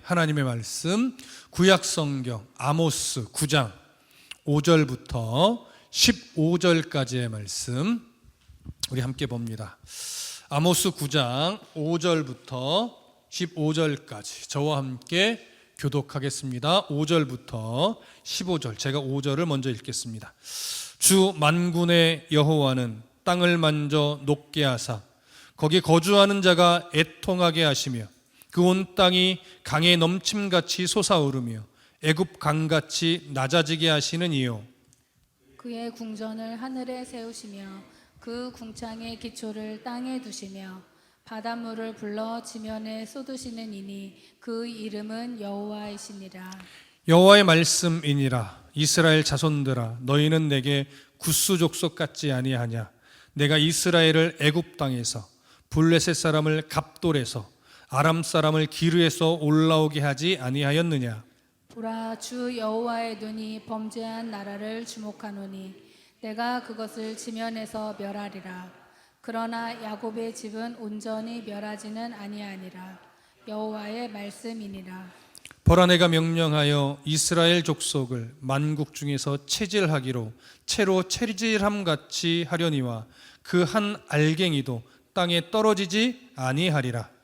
하나님의 말씀 구약성경 아모스 9장 5절부터 15절까지의 말씀 우리 함께 봅니다. 아모스 9장 5절부터 15절까지 저와 함께 교독하겠습니다. 5절부터 15절 제가 5절을 먼저 읽겠습니다. 주 만군의 여호와는 땅을 만져 녹게 하사 거기 거주하는 자가 애통하게 하시며 그 온 땅이 강에 넘침같이 솟아오르며 애굽 강같이 낮아지게 하시는 이요 그의 궁전을 하늘에 세우시며 그 궁창의 기초를 땅에 두시며 바닷물을 불러 지면에 쏟으시는 이니 그 이름은 여호와이시니라. 여호와의 말씀이니라. 이스라엘 자손들아 너희는 내게 구스 족속 같지 아니하냐. 내가 이스라엘을 애굽 땅에서 블레셋 사람을 갑돌에서 아람 사람을 기르에서 올라오게 하지 아니하였느냐. 보라, 주 여호와의 눈이 범죄한 나라를 주목하노니 내가 그것을 지면에서 멸하리라. 그러나 야곱의 집은 온전히 멸하지는 아니하니라. 여호와의 말씀이니라. 보라, 내가 명령하여 이스라엘 족속을 만국 중에서 체질하기로 채로 체질함같이 하려니와 그 한 알갱이도 땅에 떨어지지 아니하리라.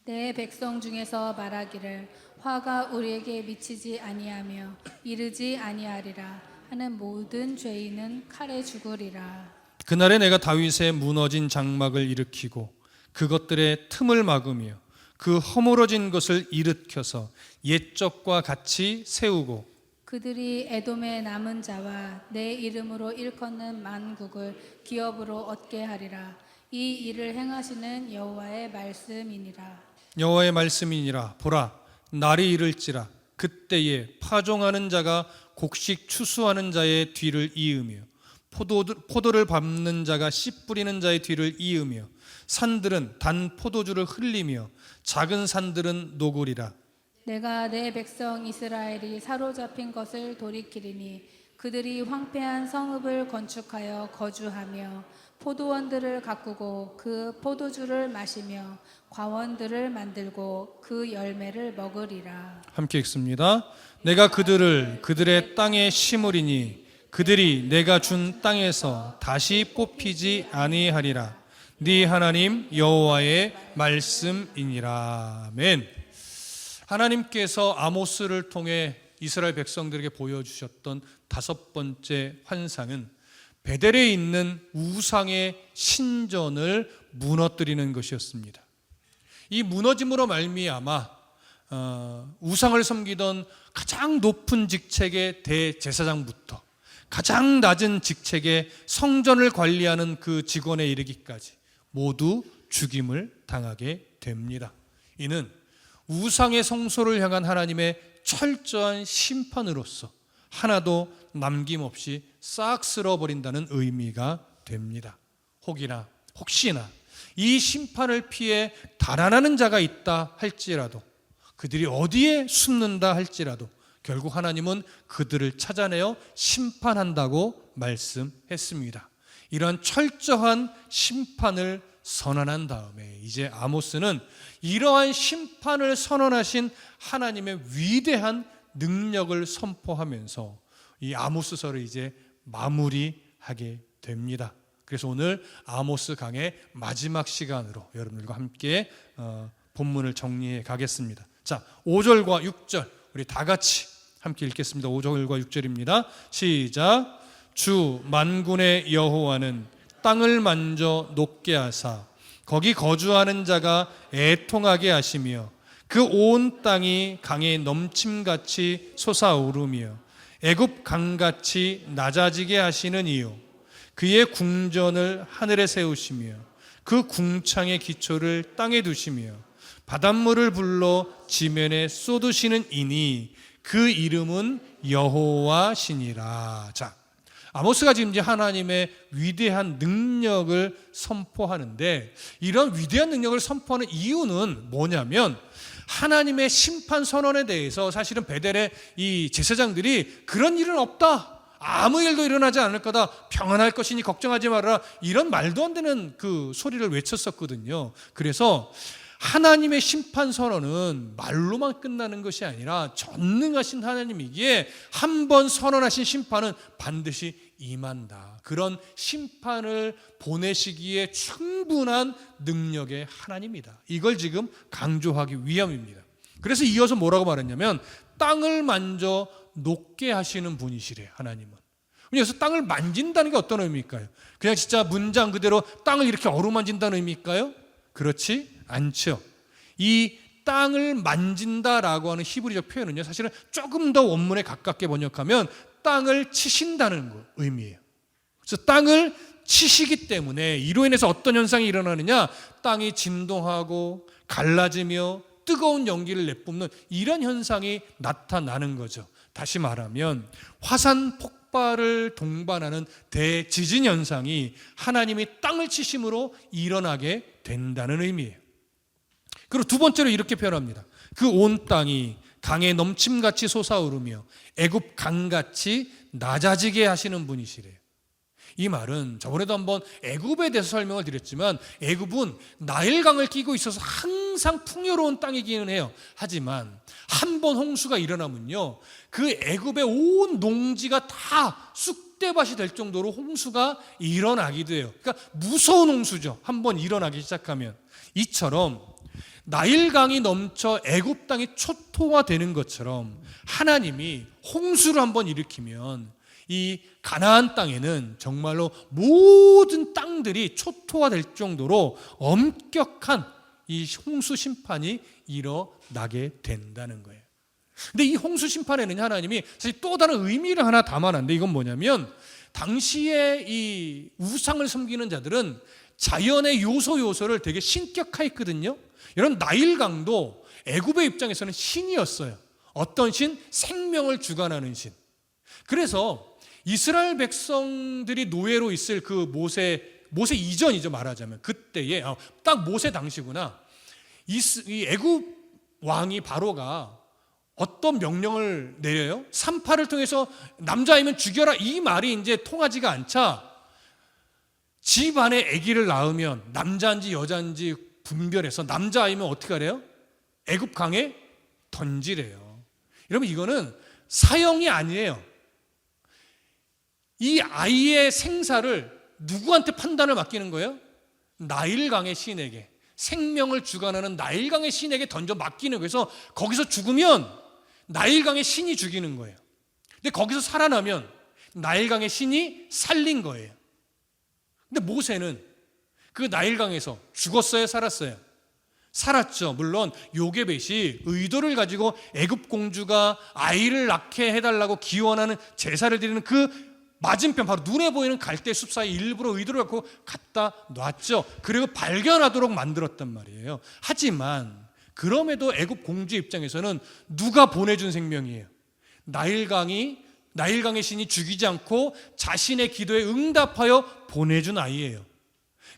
내 백성 중에서 말하기를 화가 우리에게 미치지 아니하며 이르지 아니하리라 하는 모든 죄인은 칼에 죽으리라. 그날에 내가 다윗의 무너진 장막을 일으키고 그것들의 틈을 막으며 그 허물어진 것을 일으켜서 옛적과 같이 세우고 그들이 에돔의 남은 자와 내 이름으로 일컫는 만국을 기업으로 얻게 하리라. 이 일을 행하시는 여호와의 말씀이니라. 여호와의 말씀이니라. 보라, 날이 이를지라 그때에 파종하는 자가 곡식 추수하는 자의 뒤를 이으며 포도를 밟는 자가 씨 뿌리는 자의 뒤를 이으며 산들은 단 포도주를 흘리며 작은 산들은 녹으리라. 내가 내 백성 이스라엘이 사로잡힌 것을 돌이키리니 그들이 황폐한 성읍을 건축하여 거주하며 포도원들을 가꾸고 그 포도주를 마시며 과원들을 만들고 그 열매를 먹으리라. 함께 읽습니다. 내가 그들을 그들의 땅에 심으리니 그들이 내가 준 땅에서 다시 뽑히지 아니하리라. 네 하나님 여호와의 말씀이니라. 아멘. 하나님께서 아모스를 통해 이스라엘 백성들에게 보여주셨던 다섯 번째 환상은 베델에 있는 우상의 신전을 무너뜨리는 것이었습니다. 이 무너짐으로 말미암아 우상을 섬기던 가장 높은 직책의 대제사장부터 가장 낮은 직책의 성전을 관리하는 그 직원에 이르기까지 모두 죽임을 당하게 됩니다. 이는 우상의 성소를 향한 하나님의 철저한 심판으로서 하나도 남김없이 싹 쓸어버린다는 의미가 됩니다. 혹시나 이 심판을 피해 달아나는 자가 있다 할지라도 그들이 어디에 숨는다 할지라도 결국 하나님은 그들을 찾아내어 심판한다고 말씀했습니다. 이런 철저한 심판을 선언한 다음에 이제 아모스는 이러한 심판을 선언하신 하나님의 위대한 능력을 선포하면서 이 아모스서를 이제 마무리하게 됩니다. 그래서 오늘 아모스 강의 마지막 시간으로 여러분들과 함께 본문을 정리해 가겠습니다. 자, 5절과 6절 우리 다 같이 함께 읽겠습니다. 5절과 6절입니다. 시작. 주 만군의 여호와는 땅을 만져 녹게 하사 거기 거주하는 자가 애통하게 하시며 그 온 땅이 강에 넘침같이 솟아오르며 애굽 강같이 낮아지게 하시는 이요 그의 궁전을 하늘에 세우시며 그 궁창의 기초를 땅에 두시며 바닷물을 불러 지면에 쏟으시는 이니 그 이름은 여호와시니라. 자, 아모스가 지금 이제 하나님의 위대한 능력을 선포하는데 이런 위대한 능력을 선포하는 이유는 뭐냐면 하나님의 심판 선언에 대해서 사실은 베델의 이 제사장들이 그런 일은 없다. 아무 일도 일어나지 않을 거다. 평안할 것이니 걱정하지 말아라. 이런 말도 안 되는 그 소리를 외쳤었거든요. 그래서 하나님의 심판 선언은 말로만 끝나는 것이 아니라 전능하신 하나님이기에 한 번 선언하신 심판은 반드시 임한다. 그런 심판을 보내시기에 충분한 능력의 하나님이다. 이걸 지금 강조하기 위함입니다. 그래서 이어서 뭐라고 말했냐면 땅을 만져 녹게 하시는 분이시래요. 하나님은. 그래서 땅을 만진다는 게 어떤 의미일까요? 그냥 진짜 문장 그대로 땅을 이렇게 어루만진다는 의미일까요? 그렇지 않죠. 이 땅을 만진다라고 하는 히브리적 표현은요, 사실은 조금 더 원문에 가깝게 번역하면 땅을 치신다는 의미예요. 그래서 땅을 치시기 때문에 이로 인해서 어떤 현상이 일어나느냐, 땅이 진동하고 갈라지며 뜨거운 연기를 내뿜는 이런 현상이 나타나는 거죠. 다시 말하면 화산 폭발을 동반하는 대지진 현상이 하나님이 땅을 치심으로 일어나게 된다는 의미예요. 그리고 두 번째로 이렇게 표현합니다. 그 온 땅이 강에 넘침같이 솟아오르며 애굽 강같이 낮아지게 하시는 분이시래요. 이 말은 저번에도 한번 애굽에 대해서 설명을 드렸지만 애굽은 나일강을 끼고 있어서 항상 풍요로운 땅이기는 해요. 하지만 한 번 홍수가 일어나면요, 그 애굽의 온 농지가 다 쑥대밭이 될 정도로 홍수가 일어나기도 해요. 그러니까 무서운 홍수죠. 한 번 일어나기 시작하면. 이처럼 나일강이 넘쳐 애굽 땅이 초토화되는 것처럼 하나님이 홍수를 한번 일으키면 이 가나안 땅에는 정말로 모든 땅들이 초토화될 정도로 엄격한 이 홍수 심판이 일어나게 된다는 거예요. 근데 이 홍수 심판에는 하나님이 사실 또 다른 의미를 하나 담아놨는데, 이건 뭐냐면 당시에 이 우상을 섬기는 자들은 자연의 요소를 되게 신격화했거든요. 여러분, 나일강도 애굽의 입장에서는 신이었어요. 어떤 신? 생명을 주관하는 신. 그래서 이스라엘 백성들이 노예로 있을 그 모세 이전이죠, 말하자면. 그때에 딱 모세 당시구나. 이 애굽 왕이 바로가 어떤 명령을 내려요? 산파를 통해서 남자이면 죽여라, 이 말이 이제 통하지가 않자 집 안에 아기를 낳으면 남자인지 여자인지 분별해서 남자아이면 어떻게 하래요? 애굽 강에 던지래요. 여러분, 이거는 사형이 아니에요. 이 아이의 생사를 누구한테 판단을 맡기는 거예요? 나일강의 신에게, 생명을 주관하는 나일강의 신에게 던져 맡기는 거예요. 그래서 거기서 죽으면 나일강의 신이 죽이는 거예요. 근데 거기서 살아나면 나일강의 신이 살린 거예요. 근데 모세는 그 나일강에서 죽었어요, 살았어요? 살았죠. 물론 요게벳이 의도를 가지고 애굽 공주가 아이를 낳게 해달라고 기원하는 제사를 드리는 그 맞은편, 바로 눈에 보이는 갈대 숲 사이 일부러 의도를 갖고 갖다 놨죠. 그리고 발견하도록 만들었단 말이에요. 하지만 그럼에도 애굽 공주 입장에서는 누가 보내준 생명이에요? 나일강의 신이 죽이지 않고 자신의 기도에 응답하여 보내준 아이예요.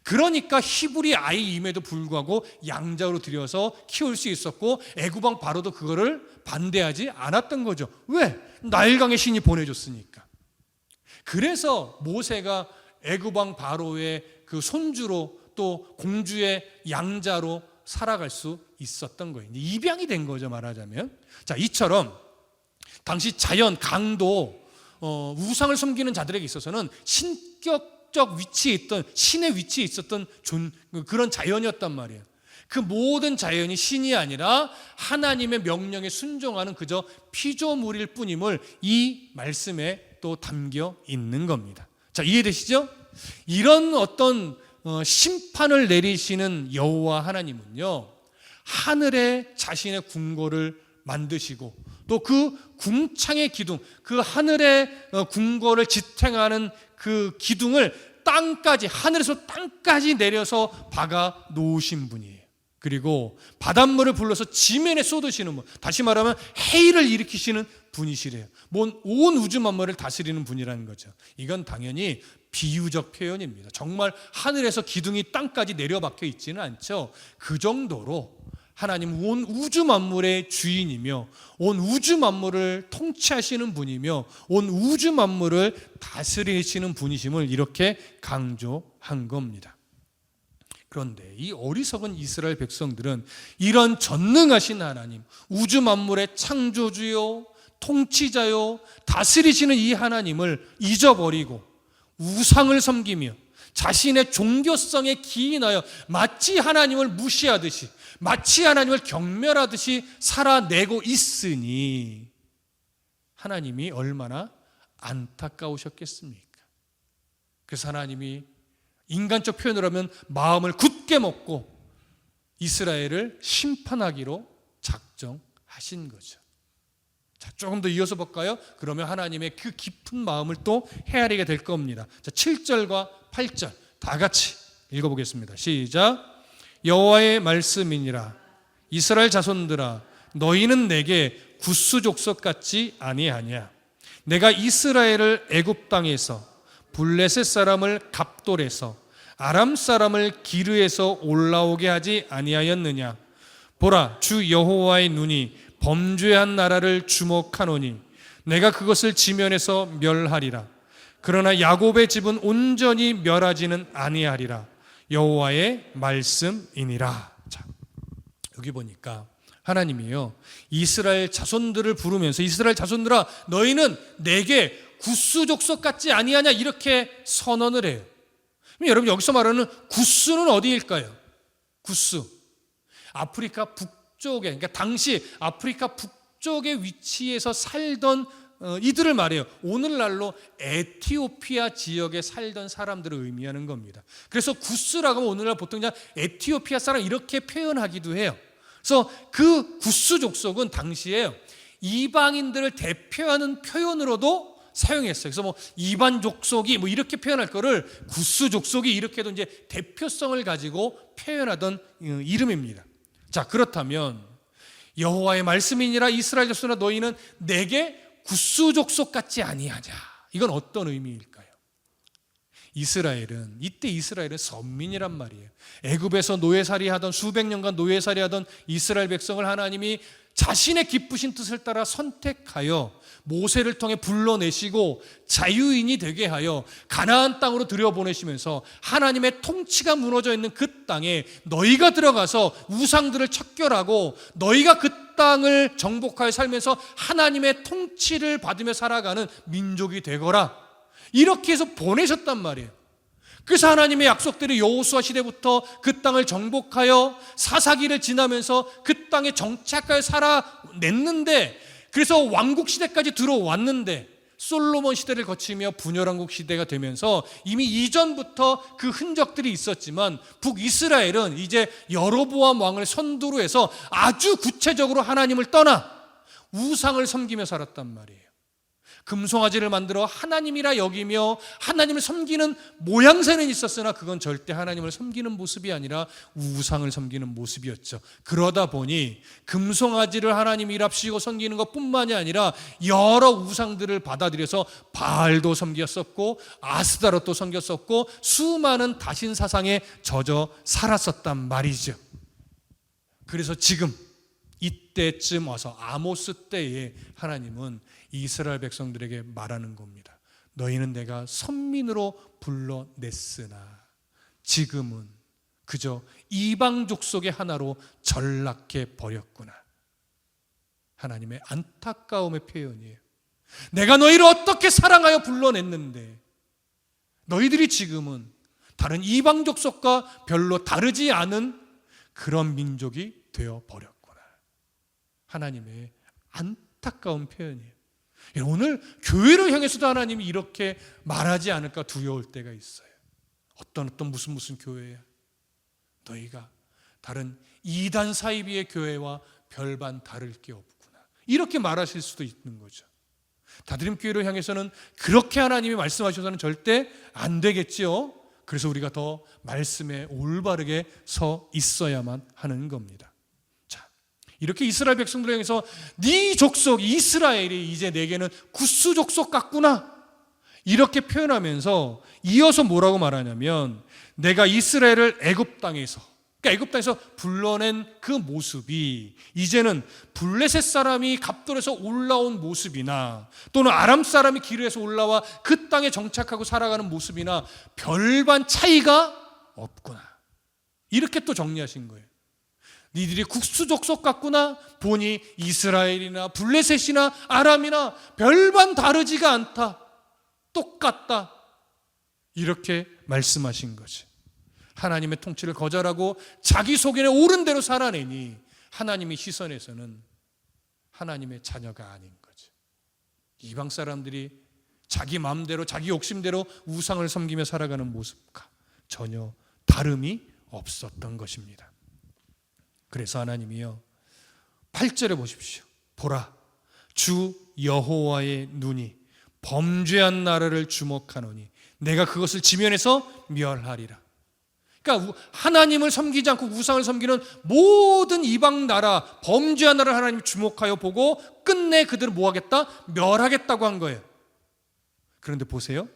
그러니까 히브리 아이임에도 불구하고 양자로 들여서 키울 수 있었고 애굽 왕 바로도 그거를 반대하지 않았던 거죠. 왜? 나일강의 신이 보내줬으니까. 그래서 모세가 애굽 왕 바로의 그 손주로 또 공주의 양자로 살아갈 수 있었던 거예요. 입양이 된 거죠, 말하자면. 자, 이처럼 당시 자연, 강도 우상을 섬기는 자들에게 있어서는 신격적 위치에 있던, 신의 위치에 있었던 그런 자연이었단 말이에요. 그 모든 자연이 신이 아니라 하나님의 명령에 순종하는 그저 피조물일 뿐임을 이 말씀에 또 담겨 있는 겁니다. 자, 이해되시죠? 이런 어떤 심판을 내리시는 여호와 하나님은요, 하늘에 자신의 궁궐을 만드시고 또 그 궁창의 기둥, 그 하늘의 궁궐을 지탱하는 그 기둥을 땅까지, 하늘에서 땅까지 내려서 박아 놓으신 분이에요. 그리고 바닷물을 불러서 지면에 쏟으시는 분, 다시 말하면 해일을 일으키시는 분이시래요. 온 우주 만물을 다스리는 분이라는 거죠. 이건 당연히 비유적 표현입니다. 정말 하늘에서 기둥이 땅까지 내려박혀 있지는 않죠. 그 정도로 하나님 온 우주 만물의 주인이며 온 우주 만물을 통치하시는 분이며 온 우주 만물을 다스리시는 분이심을 이렇게 강조한 겁니다. 그런데 이 어리석은 이스라엘 백성들은 이런 전능하신 하나님, 우주 만물의 창조주요, 통치자요, 다스리시는 이 하나님을 잊어버리고 우상을 섬기며 자신의 종교성에 기인하여 마치 하나님을 무시하듯이, 마치 하나님을 경멸하듯이 살아내고 있으니 하나님이 얼마나 안타까우셨겠습니까? 그래서 하나님이 인간적 표현을 하면 마음을 굳게 먹고 이스라엘을 심판하기로 작정하신 거죠. 자, 조금 더 이어서 볼까요? 그러면 하나님의 그 깊은 마음을 또 헤아리게 될 겁니다. 자, 7절과 8절 다 같이 읽어보겠습니다. 시작. 여호와의 말씀이니라. 이스라엘 자손들아, 너희는 내게 구스 족속 같지 아니하냐. 내가 이스라엘을 애굽 땅에서, 블레셋 사람을 갑돌에서, 아람 사람을 기르에서 올라오게 하지 아니하였느냐. 보라, 주 여호와의 눈이 범죄한 나라를 주목하노니 내가 그것을 지면에서 멸하리라. 그러나 야곱의 집은 온전히 멸하지는 아니하리라. 여호와의 말씀이니라. 자, 여기 보니까 하나님이요, 이스라엘 자손들을 부르면서 이스라엘 자손들아, 너희는 내게 구스 족속 같지 아니하냐, 이렇게 선언을 해요. 여러분, 여기서 말하는 구스는 어디일까요? 구스, 아프리카 북쪽에, 그러니까 당시 아프리카 북쪽의 위치에서 살던 이들을 말해요. 오늘날로 에티오피아 지역에 살던 사람들을 의미하는 겁니다. 그래서 구스라고 하면 오늘날 보통 그냥 에티오피아 사람 이렇게 표현하기도 해요. 그래서 그 구스 족속은 당시에 이방인들을 대표하는 표현으로도 사용했어요. 그래서 뭐 이반 족속이 뭐 이렇게 표현할 거를 구스 족속이 이렇게도 이제 대표성을 가지고 표현하던 이름입니다. 자, 그렇다면 여호와의 말씀이니라. 이스라엘 자손아, 너희는 내게 구스 족속 같지 아니하냐. 이건 어떤 의미일까요? 이때 이스라엘은 선민이란 말이에요. 애굽에서 노예살이하던, 수백 년간 노예살이하던 이스라엘 백성을 하나님이 자신의 기쁘신 뜻을 따라 선택하여 모세를 통해 불러내시고 자유인이 되게 하여 가나안 땅으로 들여보내시면서 하나님의 통치가 무너져 있는 그 땅에 너희가 들어가서 우상들을 척결하고 너희가 그 땅을 정복하여 살면서 하나님의 통치를 받으며 살아가는 민족이 되거라, 이렇게 해서 보내셨단 말이에요. 그래서 하나님의 약속대로 여호수아 시대부터 그 땅을 정복하여 사사기를 지나면서 그 땅에 정착하여 살아냈는데, 그래서 왕국 시대까지 들어왔는데 솔로몬 시대를 거치며 분열왕국 시대가 되면서 이미 이전부터 그 흔적들이 있었지만 북이스라엘은 이제 여로보암 왕을 선두로 해서 아주 구체적으로 하나님을 떠나 우상을 섬기며 살았단 말이에요. 금송아지를 만들어 하나님이라 여기며 하나님을 섬기는 모양새는 있었으나 그건 절대 하나님을 섬기는 모습이 아니라 우상을 섬기는 모습이었죠. 그러다 보니 금송아지를 하나님이랍시고 섬기는 것뿐만이 아니라 여러 우상들을 받아들여서 바알도 섬겼었고 아스다롯도 섬겼었고 수많은 다신 사상에 젖어 살았었단 말이죠. 그래서 지금 이때쯤 와서 아모스 때에 하나님은 이스라엘 백성들에게 말하는 겁니다. 너희는 내가 선민으로 불러냈으나 지금은 그저 이방 족속의 하나로 전락해 버렸구나. 하나님의 안타까움의 표현이에요. 내가 너희를 어떻게 사랑하여 불러냈는데 너희들이 지금은 다른 이방 족속과 별로 다르지 않은 그런 민족이 되어 버렸구나. 하나님의 안타까운 표현이에요. 오늘 교회를 향해서도 하나님이 이렇게 말하지 않을까 두려울 때가 있어요. 어떤 무슨 교회야? 너희가 다른 이단 사이비의 교회와 별반 다를 게 없구나. 이렇게 말하실 수도 있는 거죠. 다드림교회를 향해서는 그렇게 하나님이 말씀하셔서는 절대 안 되겠지요. 그래서 우리가 더 말씀에 올바르게 서 있어야만 하는 겁니다. 이렇게 이스라엘 백성들을 향해서 네 족속 이스라엘이 이제 내게는 구스 족속 같구나, 이렇게 표현하면서 이어서 뭐라고 말하냐면 내가 이스라엘을 애굽 땅에서, 그러니까 애굽 땅에서 불러낸 그 모습이 이제는 블레셋 사람이 갑돌에서 올라온 모습이나 또는 아람 사람이 기르에서 올라와 그 땅에 정착하고 살아가는 모습이나 별반 차이가 없구나. 이렇게 또 정리하신 거예요. 니들이 국수족속 같구나. 보니 이스라엘이나 블레셋이나 아람이나 별반 다르지가 않다. 똑같다. 이렇게 말씀하신 거지. 하나님의 통치를 거절하고 자기 속에 옳은 대로 살아내니 하나님의 시선에서는 하나님의 자녀가 아닌 거죠. 이방 사람들이 자기 마음대로 자기 욕심대로 우상을 섬기며 살아가는 모습과 전혀 다름이 없었던 것입니다. 그래서 하나님이요 8절에 보십시오. 보라, 주 여호와의 눈이 범죄한 나라를 주목하노니 내가 그것을 지면에서 멸하리라. 그러니까 하나님을 섬기지 않고 우상을 섬기는 모든 이방 나라, 범죄한 나라를 하나님이 주목하여 보고 끝내 그들을 뭐하겠다? 멸하겠다고 한 거예요. 그런데 보세요.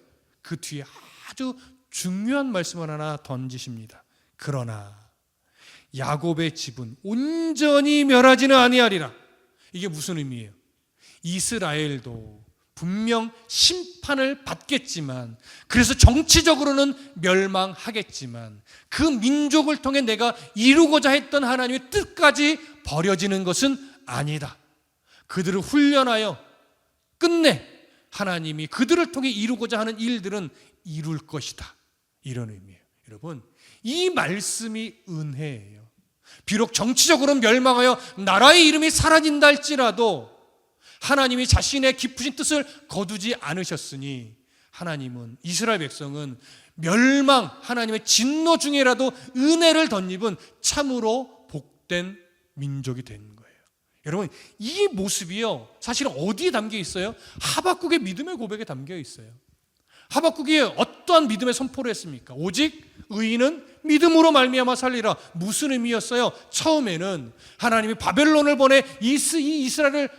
그 뒤에 아주 중요한 말씀을 하나 던지십니다. 그러나 야곱의 집은 온전히 멸하지는 아니하리라. 이게 무슨 의미예요? 이스라엘도 분명 심판을 받겠지만, 그래서 정치적으로는 멸망하겠지만 그 민족을 통해 내가 이루고자 했던 하나님의 뜻까지 버려지는 것은 아니다. 그들을 훈련하여 끝내 하나님이 그들을 통해 이루고자 하는 일들은 이룰 것이다. 이런 의미예요. 여러분, 이 말씀이 은혜예요. 비록 정치적으로 멸망하여 나라의 이름이 사라진다 할지라도 하나님이 자신의 깊으신 뜻을 거두지 않으셨으니 하나님은, 이스라엘 백성은 멸망, 하나님의 진노 중에라도 은혜를 덧입은 참으로 복된 민족이 된 거예요. 여러분, 이 모습이요 사실은 어디에 담겨 있어요? 하박국의 믿음의 고백에 담겨 있어요. 하박국이 어떠한 믿음의 선포를 했습니까? 오직 의인은 믿음으로 말미암아 살리라. 무슨 의미였어요? 처음에는 하나님이 바벨론을 보내 이 이스라엘을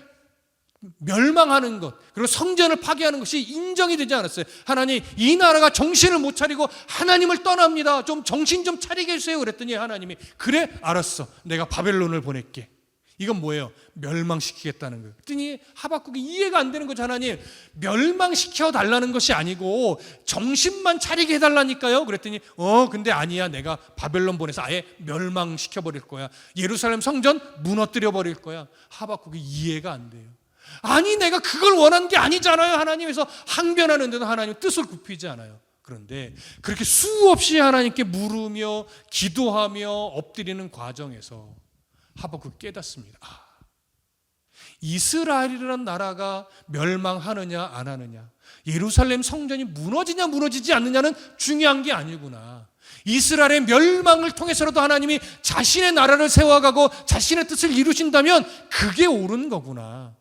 멸망하는 것, 그리고 성전을 파괴하는 것이 인정이 되지 않았어요. 하나님, 이 나라가 정신을 못 차리고 하나님을 떠납니다. 좀 정신 좀 차리게 해주세요. 그랬더니 하나님이 그래 알았어, 내가 바벨론을 보낼게. 이건 뭐예요? 멸망시키겠다는 거예요. 그랬더니 하박국이 이해가 안 되는 거죠. 하나님, 멸망시켜 달라는 것이 아니고 정신만 차리게 해달라니까요. 그랬더니 근데 아니야, 내가 바벨론 보내서 아예 멸망시켜버릴 거야. 예루살렘 성전 무너뜨려 버릴 거야. 하박국이 이해가 안 돼요. 아니, 내가 그걸 원한 게 아니잖아요. 하나님에서 항변하는데도 하나님 뜻을 굽히지 않아요. 그런데 그렇게 수없이 하나님께 물으며 기도하며 엎드리는 과정에서 하박국이 깨닫습니다. 이스라엘이라는 나라가 멸망하느냐 안 하느냐, 예루살렘 성전이 무너지냐 무너지지 않느냐는 중요한 게 아니구나. 이스라엘의 멸망을 통해서라도 하나님이 자신의 나라를 세워가고 자신의 뜻을 이루신다면 그게 옳은 거구나.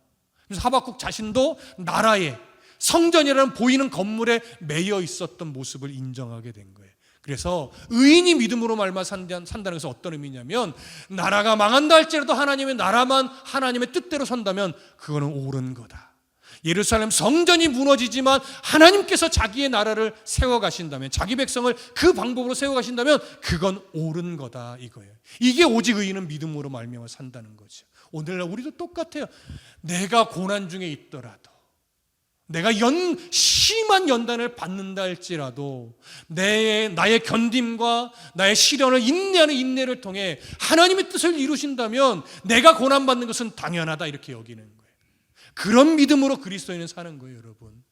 그래서 하박국 자신도 나라에, 성전이라는 보이는 건물에 매여 있었던 모습을 인정하게 된 거예요. 그래서 의인이 믿음으로 말마 산다는 것은 어떤 의미냐면, 나라가 망한다 할지라도 하나님의 나라만 하나님의 뜻대로 선다면 그거는 옳은 거다. 예루살렘 성전이 무너지지만 하나님께서 자기의 나라를 세워가신다면, 자기 백성을 그 방법으로 세워가신다면 그건 옳은 거다, 이거예요. 이게 오직 의인은 믿음으로 말미암아 산다는 거죠. 오늘날 우리도 똑같아요. 내가 고난 중에 있더라도, 내가 심한 연단을 받는다 할지라도 나의 견딤과 나의 시련을 인내하는 인내를 통해 하나님의 뜻을 이루신다면 내가 고난받는 것은 당연하다, 이렇게 여기는 거예요. 그런 믿음으로 그리스도인은 사는 거예요. 여러분,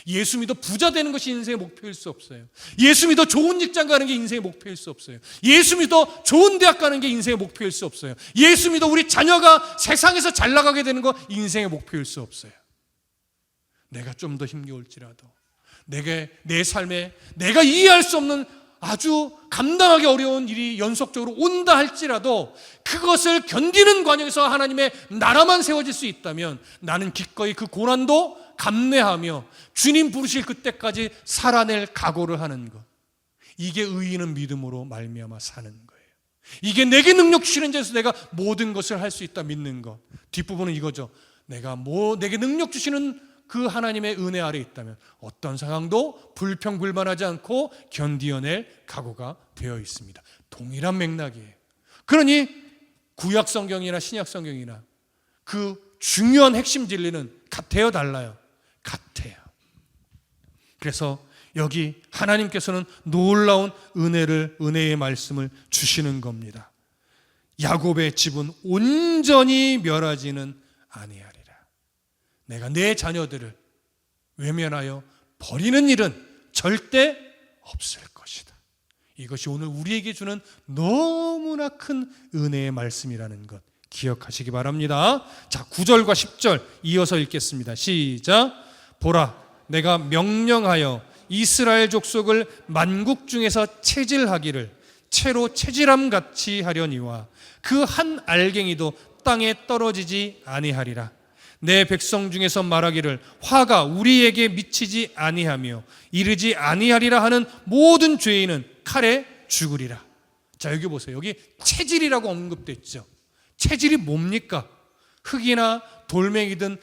예수 믿어 부자 되는 것이 인생의 목표일 수 없어요. 예수 믿어 좋은 직장 가는 게 인생의 목표일 수 없어요. 예수 믿어 좋은 대학 가는 게 인생의 목표일 수 없어요. 예수 믿어 우리 자녀가 세상에서 잘 나가게 되는 거 인생의 목표일 수 없어요. 내가 좀 더 힘겨울지라도, 내 삶에 내가 이해할 수 없는 아주 감당하기 어려운 일이 연속적으로 온다 할지라도 그것을 견디는 과정에서 하나님의 나라만 세워질 수 있다면 나는 기꺼이 그 고난도 감내하며 주님 부르실 그때까지 살아낼 각오를 하는 것, 이게 의인은 믿음으로 말미암아 사는 거예요. 이게 내게 능력 주시는 자에서 내가 모든 것을 할 수 있다 믿는 것. 뒷부분은 이거죠. 내게 능력 주시는 그 하나님의 은혜 아래 있다면 어떤 상황도 불평불만하지 않고 견디어낼 각오가 되어 있습니다. 동일한 맥락이에요. 그러니 구약 성경이나 신약 성경이나 그 중요한 핵심 진리는 같아요, 달라요? 같아요. 그래서 여기 하나님께서는 놀라운 은혜의 말씀을 주시는 겁니다. 야곱의 집은 온전히 멸하지는 아니하리라. 내가 내 자녀들을 외면하여 버리는 일은 절대 없을 것이다. 이것이 오늘 우리에게 주는 너무나 큰 은혜의 말씀이라는 것 기억하시기 바랍니다. 자, 9절과 10절 이어서 읽겠습니다. 시작. 보라, 내가 명령하여 이스라엘 족속을 만국 중에서 체질하기를 채로 체질함 같이 하려니와 그 한 알갱이도 땅에 떨어지지 아니하리라. 내 백성 중에서 말하기를 화가 우리에게 미치지 아니하며 이르지 아니하리라 하는 모든 죄인은 칼에 죽으리라. 자, 여기 보세요. 여기 체질이라고 언급됐죠. 체질이 뭡니까? 흙이나 돌멩이든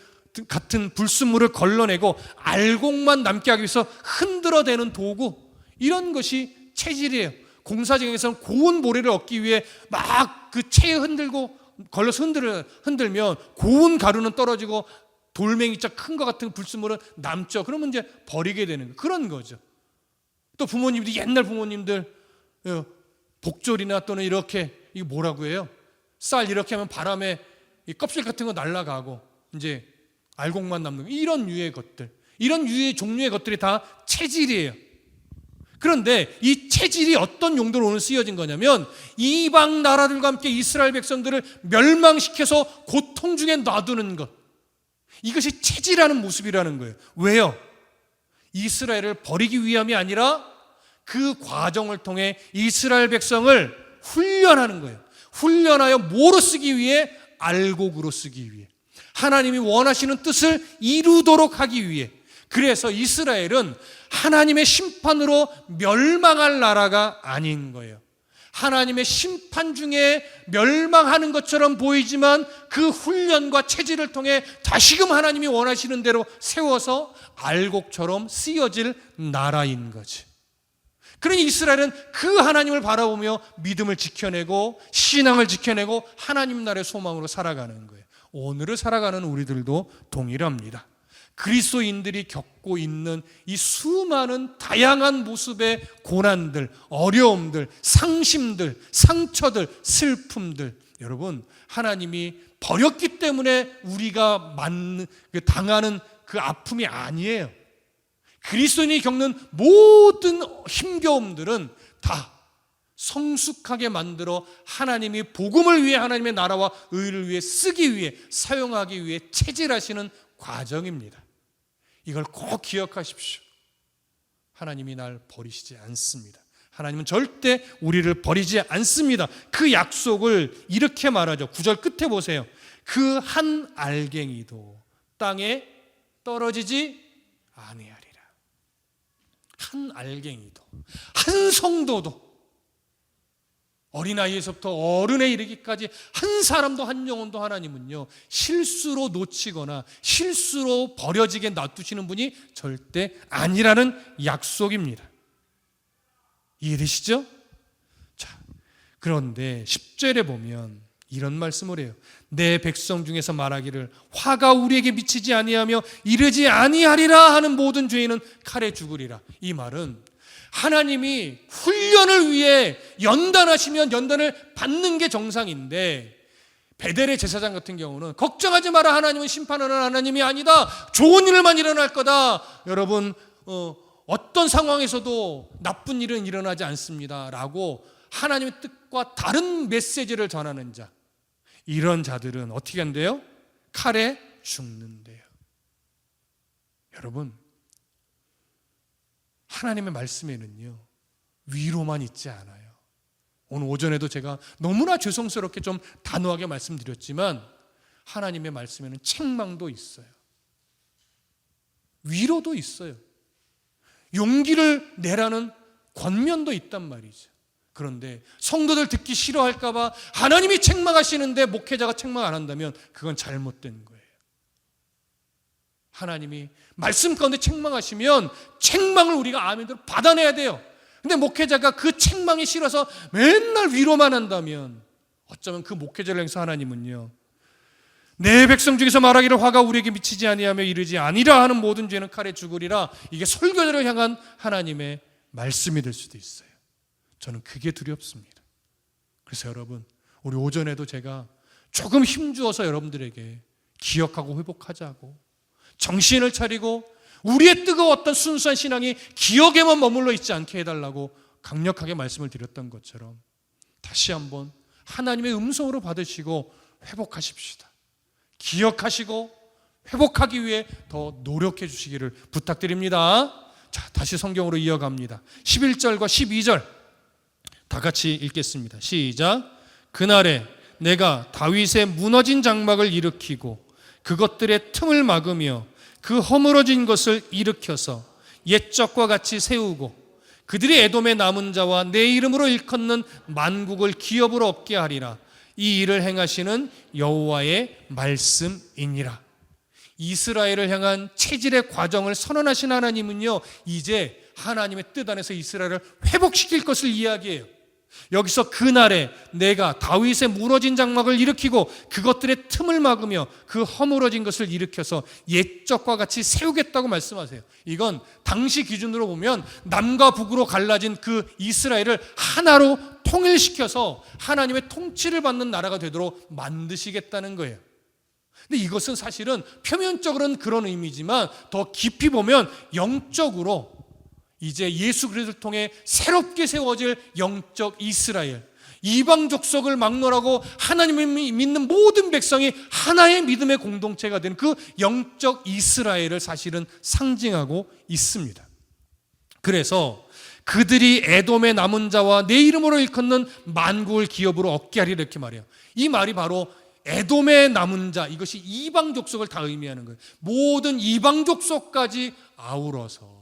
같은 불순물을 걸러내고 알곡만 남게 하기 위해서 흔들어대는 도구, 이런 것이 체질이에요. 공사장에서는 고운 모래를 얻기 위해 막 그 체에 흔들고 걸러서 흔들면 고운 가루는 떨어지고 돌멩이자 큰 것 같은 불순물은 남죠. 그러면 이제 버리게 되는 그런 거죠. 또 부모님들, 옛날 부모님들 복졸이나 또는 이렇게, 이게 뭐라고 해요? 쌀 이렇게 하면 바람에 이 껍질 같은 거 날아가고 이제 알곡만 남는 이런 유의 것들, 이런 유의 종류의 것들이 다 체질이에요. 그런데 이 체질이 어떤 용도로 오늘 쓰여진 거냐면 이방 나라들과 함께 이스라엘 백성들을 멸망시켜서 고통 중에 놔두는 것, 이것이 체질하는 모습이라는 거예요. 왜요? 이스라엘을 버리기 위함이 아니라 그 과정을 통해 이스라엘 백성을 훈련하는 거예요. 훈련하여 뭐로 쓰기 위해? 알곡으로 쓰기 위해, 하나님이 원하시는 뜻을 이루도록 하기 위해. 그래서 이스라엘은 하나님의 심판으로 멸망할 나라가 아닌 거예요. 하나님의 심판 중에 멸망하는 것처럼 보이지만 그 훈련과 체질을 통해 다시금 하나님이 원하시는 대로 세워서 알곡처럼 쓰여질 나라인 거지. 그러니 이스라엘은 그 하나님을 바라보며 믿음을 지켜내고 신앙을 지켜내고 하나님 나라의 소망으로 살아가는 거예요. 오늘을 살아가는 우리들도 동일합니다. 그리스도인들이 겪고 있는 이 수많은 다양한 모습의 고난들, 어려움들, 상심들, 상처들, 슬픔들, 여러분, 하나님이 버렸기 때문에 우리가 당하는 그 아픔이 아니에요. 그리스도인이 겪는 모든 힘겨움들은 다 성숙하게 만들어 하나님이 복음을 위해, 하나님의 나라와 의를 위해 쓰기 위해, 사용하기 위해 체질하시는 과정입니다. 이걸 꼭 기억하십시오. 하나님이 날 버리시지 않습니다. 하나님은 절대 우리를 버리지 않습니다. 그 약속을 이렇게 말하죠. 9절 끝에 보세요. 그 한 알갱이도 땅에 떨어지지 아니하리라. 한 알갱이도, 한 성도도, 어린아이에서부터 어른에 이르기까지 한 사람도, 한 영혼도 하나님은요 실수로 놓치거나 실수로 버려지게 놔두시는 분이 절대 아니라는 약속입니다. 이해되시죠? 자, 그런데 10절에 보면 이런 말씀을 해요. 내 백성 중에서 말하기를 화가 우리에게 미치지 아니하며 이르지 아니하리라 하는 모든 죄인은 칼에 죽으리라. 이 말은 하나님이 훈련을 위해 연단하시면 연단을 받는 게 정상인데, 베델의 제사장 같은 경우는 걱정하지 마라, 하나님은 심판하는 하나님이 아니다, 좋은 일만 일어날 거다, 여러분 어떤 상황에서도 나쁜 일은 일어나지 않습니다 라고 하나님의 뜻과 다른 메시지를 전하는 자, 이런 자들은 어떻게 한대요? 칼에 죽는데요. 여러분, 하나님의 말씀에는요 위로만 있지 않아요. 오늘 오전에도 제가 너무나 죄송스럽게 좀 단호하게 말씀드렸지만 하나님의 말씀에는 책망도 있어요. 위로도 있어요. 용기를 내라는 권면도 있단 말이죠. 그런데 성도들 듣기 싫어할까 봐 하나님이 책망하시는데 목회자가 책망 안 한다면 그건 잘못된 거예요. 하나님이 말씀 가운데 책망하시면 책망을 우리가 아멘대로 받아내야 돼요. 근데 목회자가 그 책망이 싫어서 맨날 위로만 한다면 어쩌면 그 목회자를 향해서 하나님은요 내 백성 중에서 말하기를 화가 우리에게 미치지 아니하며 이르지 아니라 하는 모든 죄는 칼에 죽으리라. 이게 설교자를 향한 하나님의 말씀이 될 수도 있어요. 저는 그게 두렵습니다. 그래서 여러분, 우리 오전에도 제가 조금 힘주어서 여러분들에게 기억하고 회복하자고, 정신을 차리고 우리의 뜨거웠던 순수한 신앙이 기억에만 머물러 있지 않게 해달라고 강력하게 말씀을 드렸던 것처럼 다시 한번 하나님의 음성으로 받으시고 회복하십시다. 기억하시고 회복하기 위해 더 노력해 주시기를 부탁드립니다. 자, 다시 성경으로 이어갑니다. 11절과 12절 다 같이 읽겠습니다. 시작. 그날에 내가 다윗의 무너진 장막을 일으키고 그것들의 틈을 막으며 그 허물어진 것을 일으켜서 옛적과 같이 세우고 그들이 에돔의 남은 자와 내 이름으로 일컫는 만국을 기업으로 얻게 하리라. 이 일을 행하시는 여호와의 말씀이니라. 이스라엘을 향한 체질의 과정을 선언하신 하나님은요, 이제 하나님의 뜻 안에서 이스라엘을 회복시킬 것을 이야기해요. 여기서 그날에 내가 다윗의 무너진 장막을 일으키고 그것들의 틈을 막으며 그 허물어진 것을 일으켜서 옛적과 같이 세우겠다고 말씀하세요. 이건 당시 기준으로 보면 남과 북으로 갈라진 그 이스라엘을 하나로 통일시켜서 하나님의 통치를 받는 나라가 되도록 만드시겠다는 거예요. 근데 이것은 사실은 표면적으로는 그런 의미지만 더 깊이 보면 영적으로 이제 예수 그리스도를 통해 새롭게 세워질 영적 이스라엘, 이방 족속을 막론하고 하나님을 믿는 모든 백성이 하나의 믿음의 공동체가 된 그 영적 이스라엘을 사실은 상징하고 있습니다. 그래서 그들이 에돔의 남은 자와 내 이름으로 일컫는 만국을 기업으로 얻게 하리라 이렇게 말해요. 이 말이 바로 에돔의 남은 자, 이것이 이방 족속을 다 의미하는 거예요. 모든 이방 족속까지 아우러서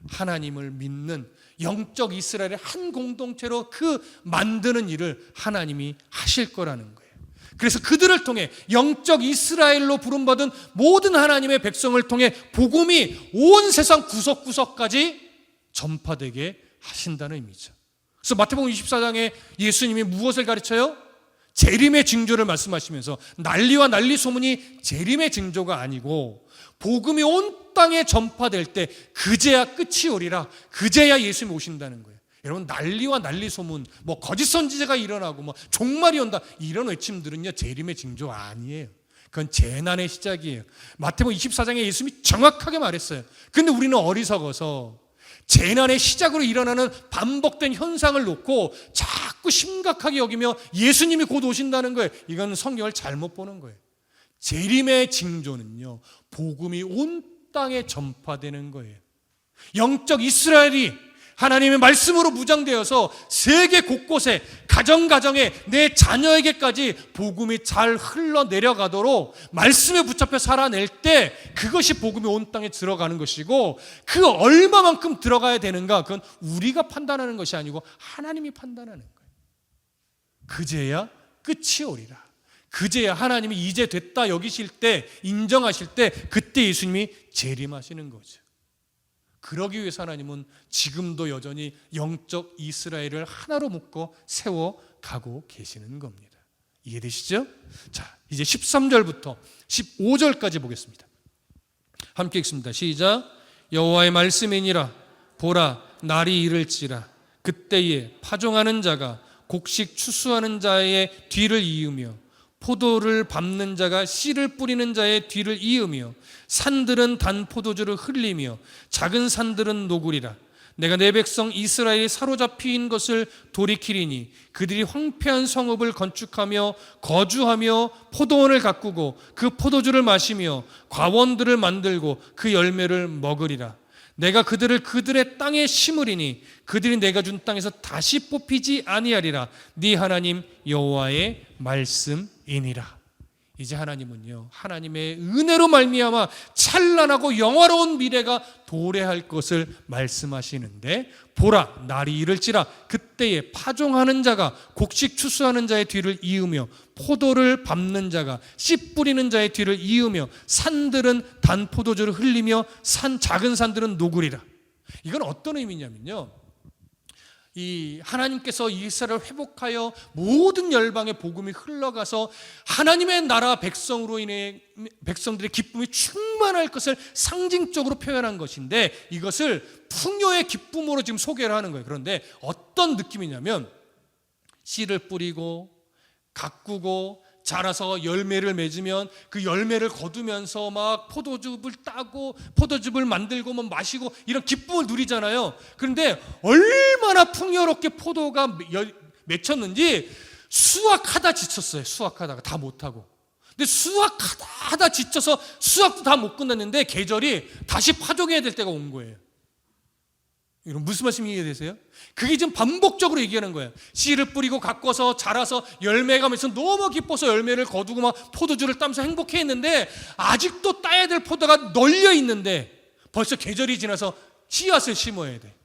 하나님을 믿는 영적 이스라엘의 한 공동체로 그 만드는 일을 하나님이 하실 거라는 거예요. 그래서 그들을 통해 영적 이스라엘로 부름받은 모든 하나님의 백성을 통해 복음이 온 세상 구석구석까지 전파되게 하신다는 의미죠. 그래서 마태복음 24장에 예수님이 무엇을 가르쳐요? 재림의 징조를 말씀하시면서 난리와 난리 소문이 재림의 징조가 아니고 복음이 온 땅에 전파될 때 그제야 끝이 오리라. 그제야 예수님이 오신다는 거예요. 여러분, 난리와 난리 소문, 뭐 거짓 선지자가 일어나고 뭐 종말이 온다, 이런 외침들은요 재림의 징조 아니에요. 그건 재난의 시작이에요. 마태복음 24장에 예수님이 정확하게 말했어요. 근데 우리는 어리석어서 재난의 시작으로 일어나는 반복된 현상을 놓고 자꾸 심각하게 여기며 예수님이 곧 오신다는 거예요. 이건 성경을 잘못 보는 거예요. 재림의 징조는요, 복음이 온 땅에 전파되는 거예요. 영적 이스라엘이 하나님의 말씀으로 무장되어서 세계 곳곳에 가정가정에 내 자녀에게까지 복음이 잘 흘러내려가도록 말씀에 붙잡혀 살아낼 때 그것이 복음이 온 땅에 들어가는 것이고, 그 얼마만큼 들어가야 되는가, 그건 우리가 판단하는 것이 아니고 하나님이 판단하는 거예요. 그제야 끝이 오리라. 그제야 하나님이 이제 됐다 여기실 때, 인정하실 때, 그때 예수님이 재림하시는 거죠. 그러기 위해서 하나님은 지금도 여전히 영적 이스라엘을 하나로 묶어 세워가고 계시는 겁니다. 이해되시죠? 자, 이제 13절부터 15절까지 보겠습니다. 함께 읽습니다. 시작. 여호와의 말씀이니라. 보라, 날이 이를지라. 그때에 파종하는 자가 곡식 추수하는 자의 뒤를 이으며 포도를 밟는 자가 씨를 뿌리는 자의 뒤를 이으며 산들은 단 포도주를 흘리며 작은 산들은 녹으리라. 내가 내 백성 이스라엘이 사로잡힌 것을 돌이키리니 그들이 황폐한 성읍을 건축하며 거주하며 포도원을 가꾸고 그 포도주를 마시며 과원들을 만들고 그 열매를 먹으리라. 내가 그들을 그들의 땅에 심으리니 그들이 내가 준 땅에서 다시 뽑히지 아니하리라. 네 하나님 여호와의 말씀이니라. 이제 하나님은요, 하나님의 은혜로 말미암아 찬란하고 영화로운 미래가 도래할 것을 말씀하시는데, 보라, 날이 이를지라. 그때에 파종하는 자가 곡식 추수하는 자의 뒤를 이으며 포도를 밟는 자가 씨 뿌리는 자의 뒤를 이으며 산들은 단 포도주를 흘리며 작은 산들은 녹으리라. 이건 어떤 의미냐면요, 이 하나님께서 이스라엘을 회복하여 모든 열방의 복음이 흘러가서 하나님의 나라 백성으로 인해 백성들의 기쁨이 충만할 것을 상징적으로 표현한 것인데, 이것을 풍요의 기쁨으로 지금 소개를 하는 거예요. 그런데 어떤 느낌이냐면, 씨를 뿌리고 가꾸고 자라서 열매를 맺으면 그 열매를 거두면서 막 포도즙을 따고 포도즙을 만들고 뭐 마시고 이런 기쁨을 누리잖아요. 그런데 얼마나 풍요롭게 포도가 맺혔는지 수확하다 지쳤어요. 수확하다가 다 못하고. 근데 수확하다 지쳐서 수확도 다 못 끝났는데 계절이 다시 파종해야 될 때가 온 거예요. 이런 무슨 말씀이 이해되세요? 그게 지금 반복적으로 얘기하는 거예요. 씨를 뿌리고 가꿔서 자라서 열매가 맺어서 너무 기뻐서 열매를 거두고 막 포도주를 따면서 행복해했는데, 아직도 따야 될 포도가 널려 있는데 벌써 계절이 지나서 씨앗을 심어야 돼.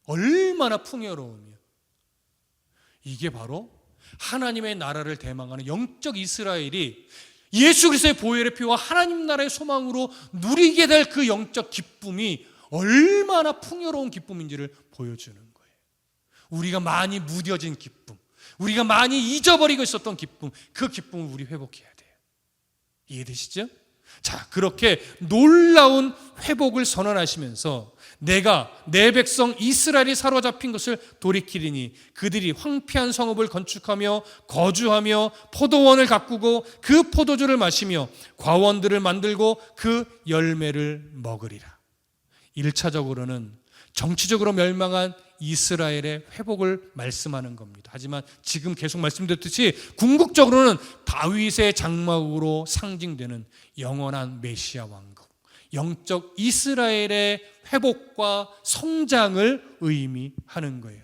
얼마나 풍요로우며. 이게 바로 하나님의 나라를 대망하는 영적 이스라엘이 예수 그리스도의 보혈의 피와 하나님 나라의 소망으로 누리게 될 그 영적 기쁨이 얼마나 풍요로운 기쁨인지를 보여주는 거예요. 우리가 많이 무뎌진 기쁨, 우리가 많이 잊어버리고 있었던 기쁨, 그 기쁨을 우리 회복해야 돼요. 이해되시죠? 자, 그렇게 놀라운 회복을 선언하시면서 내가 내 백성 이스라엘이 사로잡힌 것을 돌이키리니 그들이 황폐한 성읍을 건축하며 거주하며 포도원을 가꾸고 그 포도주를 마시며 과원들을 만들고 그 열매를 먹으리라. 1차적으로는 정치적으로 멸망한 이스라엘의 회복을 말씀하는 겁니다. 하지만 지금 계속 말씀드렸듯이 궁극적으로는 다윗의 장막으로 상징되는 영원한 메시아 왕국, 영적 이스라엘의 회복과 성장을 의미하는 거예요.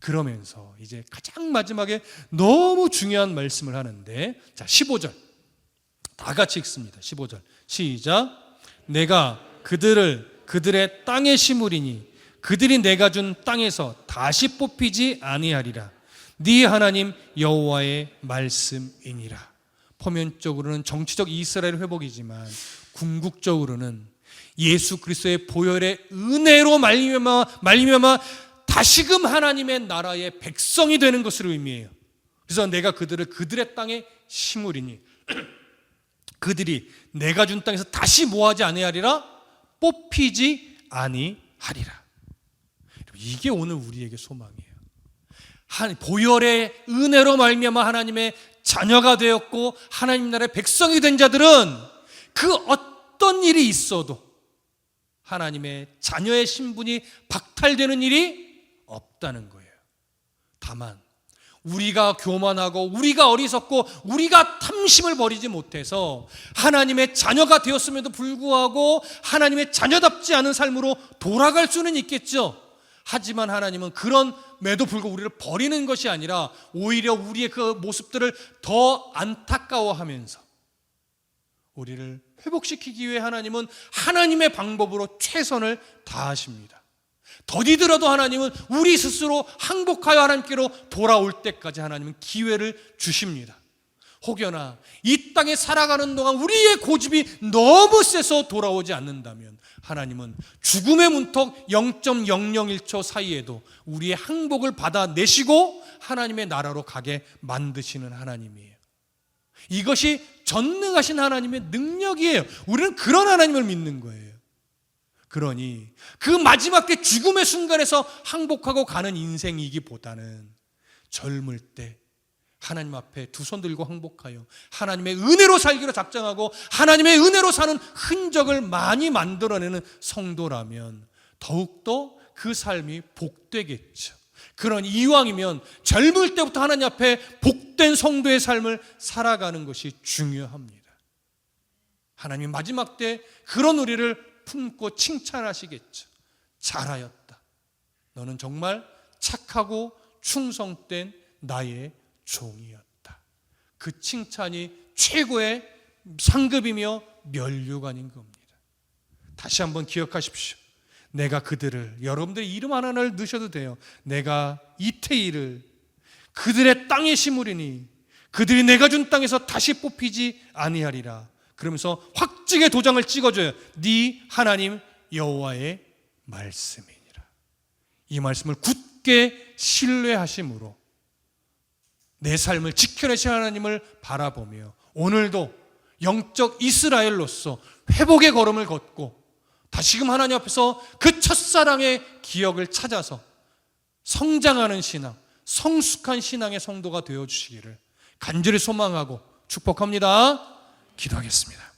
그러면서 이제 가장 마지막에 너무 중요한 말씀을 하는데, 자, 15절 다 같이 읽습니다. 15절 시작. 내가 그들의 땅에 심으리니 그들이 내가 준 땅에서 다시 뽑히지 아니하리라. 네 하나님 여호와의 말씀이니라. 표면적으로는 정치적 이스라엘 회복이지만 궁극적으로는 예수 그리스도의 보혈의 은혜로 말미암아 다시금 하나님의 나라의 백성이 되는 것을 의미해요. 그래서 내가 그들의 땅에 심으리니 그들이 내가 준 땅에서 다시 뭐하지 아니하리라? 뽑히지 아니하리라. 이게 오늘 우리에게 소망이에요. 보혈의 은혜로 말미암아 하나님의 자녀가 되었고 하나님 나라의 백성이 된 자들은 그 어떤 일이 있어도 하나님의 자녀의 신분이 박탈되는 일이 없다는 거예요. 다만 우리가 교만하고 우리가 어리석고 우리가 탐심을 버리지 못해서 하나님의 자녀가 되었음에도 불구하고 하나님의 자녀답지 않은 삶으로 돌아갈 수는 있겠죠. 하지만 하나님은 그런에도 불구하고 우리를 버리는 것이 아니라 오히려 우리의 그 모습들을 더 안타까워하면서 우리를 회복시키기 위해 하나님은 하나님의 방법으로 최선을 다하십니다. 더디더라도 하나님은 우리 스스로 항복하여 하나님께로 돌아올 때까지 하나님은 기회를 주십니다. 혹여나 이 땅에 살아가는 동안 우리의 고집이 너무 세서 돌아오지 않는다면 하나님은 죽음의 문턱 0.001초 사이에도 우리의 항복을 받아내시고 하나님의 나라로 가게 만드시는 하나님이에요. 이것이 전능하신 하나님의 능력이에요. 우리는 그런 하나님을 믿는 거예요. 그러니 그 마지막 때 죽음의 순간에서 항복하고 가는 인생이기보다는 젊을 때 하나님 앞에 두 손 들고 항복하여 하나님의 은혜로 살기로 작정하고 하나님의 은혜로 사는 흔적을 많이 만들어내는 성도라면 더욱더 그 삶이 복되겠죠. 그런 이왕이면 젊을 때부터 하나님 앞에 복된 성도의 삶을 살아가는 것이 중요합니다. 하나님 마지막 때 그런 우리를 품고 칭찬하시겠죠. 잘하였다. 너는 정말 착하고 충성된 나의 종이었다. 그 칭찬이 최고의 상급이며 면류관인 겁니다. 다시 한번 기억하십시오. 내가 그들을, 여러분들의 이름 하나를 넣으셔도 돼요. 내가 이태일을 그들의 땅에 심으리니 그들이 내가 준 땅에서 다시 뽑히지 아니하리라. 그러면서 확증의 도장을 찍어줘요. 네 하나님 여호와의 말씀이니라. 이 말씀을 굳게 굳게 신뢰하심으로 내 삶을 지켜내신 하나님을 바라보며 오늘도 영적 이스라엘로서 회복의 걸음을 걷고 다시금 하나님 앞에서 그 첫사랑의 기억을 찾아서 성장하는 신앙, 성숙한 신앙의 성도가 되어주시기를 간절히 소망하고 축복합니다. 기도하겠습니다.